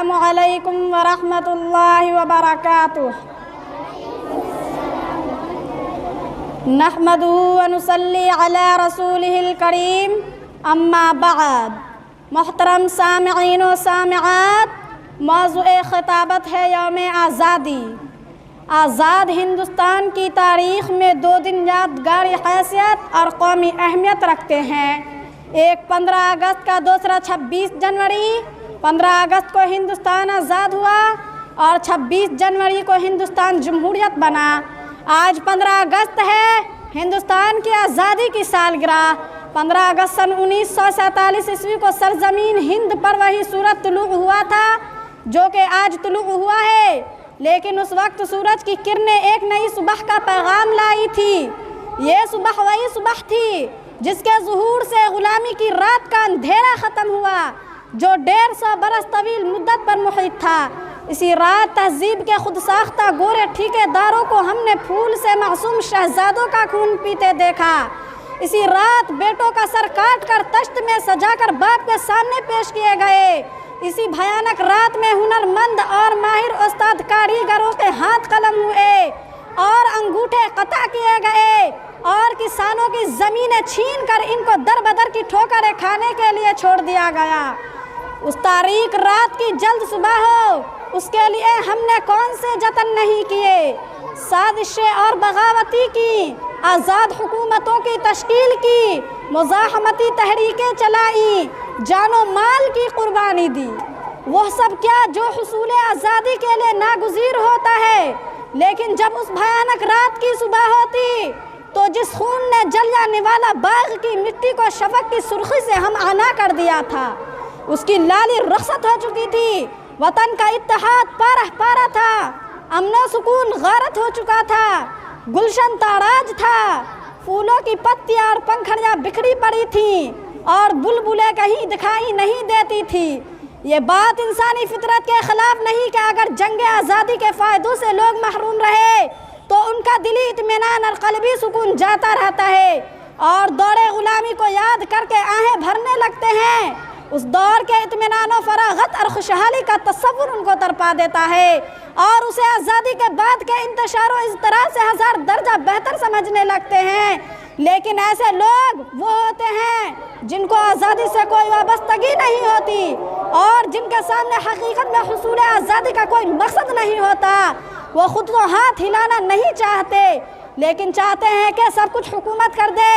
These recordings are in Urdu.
السلام علیکم ورحمۃ اللہ وبرکاتہ۔ نحمدہ ونصلی علی رسولہ الکریم، اما بعد۔ محترم سامعین و سامعات، موضوع خطابت ہے یوم آزادی۔ آزاد ہندوستان کی تاریخ میں 2 دن یادگاری حیثیت اور قومی اہمیت رکھتے ہیں، ایک 15 اگست کا، دوسرا 26 جنوری۔ 15 اگست کو ہندوستان آزاد ہوا اور 26 جنوری کو ہندوستان جمہوریت بنا۔ آج 15 اگست ہے، ہندوستان کی آزادی کی سالگرہ۔ 15 اگست سن 1947 عیسوی کو سرزمین ہند پر وہی سورج طلوع ہوا تھا جو کہ آج طلوع ہوا ہے، لیکن اس وقت سورج کی کرنیں ایک نئی صبح کا پیغام لائی تھی۔ یہ صبح وہی صبح تھی جس کے ظہور سے غلامی کی رات کا اندھیرا ختم ہوا جو 150 برس طویل مدت پر محیط تھا۔ اسی رات تہذیب کے خود ساختہ گورے ٹھیکے داروں کو ہم نے پھول سے معصوم شہزادوں کا خون پیتے دیکھا۔ اسی رات بیٹوں کا سر کاٹ کر تشت میں سجا کر باپ کے سامنے پیش کیے گئے۔ اسی بھیانک رات میں ہنرمند اور ماہر استاد کاریگروں کے ہاتھ قلم ہوئے اور انگوٹھے قطع کیے گئے اور کسانوں کی زمینیں چھین کر ان کو در بدر کی ٹھوکریں کھانے کے لیے چھوڑ دیا گیا۔ اس تاریک رات کی جلد صبح ہو، اس کے لیے ہم نے کون سے جتن نہیں کیے، سازشیں اور بغاوتی کی، آزاد حکومتوں کی تشکیل کی، مزاحمتی تحریکیں چلائیں، جان و مال کی قربانی دی۔ وہ سب کیا جو حصول آزادی کے لیے ناگزیر ہوتا ہے، لیکن جب اس بھیانک رات کی صبح ہوتی تو جس خون نے جلیانوالہ والا باغ کی مٹی کو شفق کی سرخی سے ہم آنا کر دیا تھا، اس کی لالی رخصت ہو چکی تھی، وطن کا اتحاد پارہ پارہ تھا، امن و سکون غارت ہو چکا تھا، گلشن تاراج تھا، پھولوں کی پتیاں اور پنکھڑیاں بکھری پڑی تھیں اور بلبلیں کہیں دکھائی نہیں دیتی تھی۔ یہ بات انسانی فطرت کے خلاف نہیں کہ اگر جنگ آزادی کے فائدوں سے لوگ محروم رہے تو ان کا دلی اطمینان اور قلبی سکون جاتا رہتا ہے اور دور غلامی کو یاد کر کے آہیں بھرنے لگتے ہیں۔ اس دور کے اطمینان و فراغت اور خوشحالی کا تصور ان کو تڑپا دیتا ہے اور اسے آزادی کے بعد کے انتشار و ازدراء سے 1000 درجہ بہتر سمجھنے لگتے ہیں۔ لیکن ایسے لوگ وہ ہوتے ہیں جن کو آزادی سے کوئی وابستگی نہیں ہوتی اور جن کے سامنے حقیقت میں حصول آزادی کا کوئی مقصد نہیں ہوتا۔ وہ خود تو ہاتھ ہلانا نہیں چاہتے، لیکن چاہتے ہیں کہ سب کچھ حکومت کر دے۔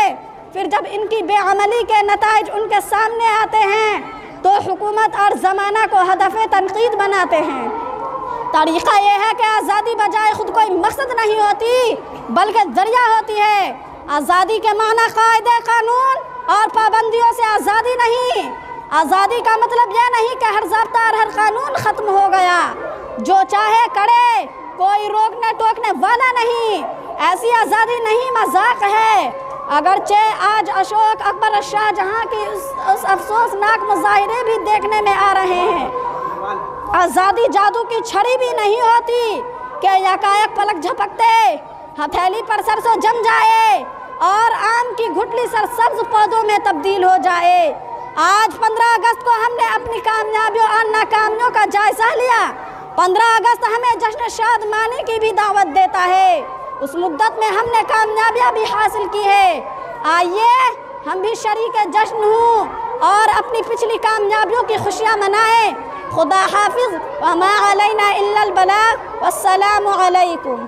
پھر جب ان کی بے عملی کے نتائج ان کے سامنے آتے ہیں تو حکومت اور زمانہ کو ہدف تنقید بناتے ہیں۔ طریقہ یہ ہے کہ آزادی بجائے خود کوئی مقصد نہیں ہوتی بلکہ ذریعہ ہوتی ہے۔ آزادی کے معنی قاعدے قانون اور پابندیوں سے آزادی نہیں۔ آزادی کا مطلب یہ نہیں کہ ہر ضابطہ اور ہر قانون ختم ہو گیا، جو چاہے کرے، کوئی روکنے ٹوکنے والا نہیں۔ ایسی آزادی نہیں، مذاق ہے۔ اگرچہ آج اشوک اکبر اور شاہ جہاں کی اس افسوسناک مظاہرے بھی دیکھنے میں آ رہے ہیں۔ آزادی جادو کی چھڑی بھی نہیں ہوتی کہ یکایک پلک جھپکتے ہتھیلی پر سرسوں جم جائے اور آم کی گھٹلی سرسبز پودوں میں تبدیل ہو جائے۔ آج 15 اگست کو ہم نے اپنی کامیابیوں اور ناکامیوں کا جائزہ لیا۔ 15 اگست ہمیں جشن شادمانی کی بھی دعوت دیتا ہے۔ اس مدت میں ہم نے کامیابیاں بھی حاصل کی ہے، آئیے ہم بھی شریک جشن ہوں اور اپنی پچھلی کامیابیوں کی خوشیاں منائیں۔ خدا حافظ، وما علینا الا البلاغ، والسلام علیکم۔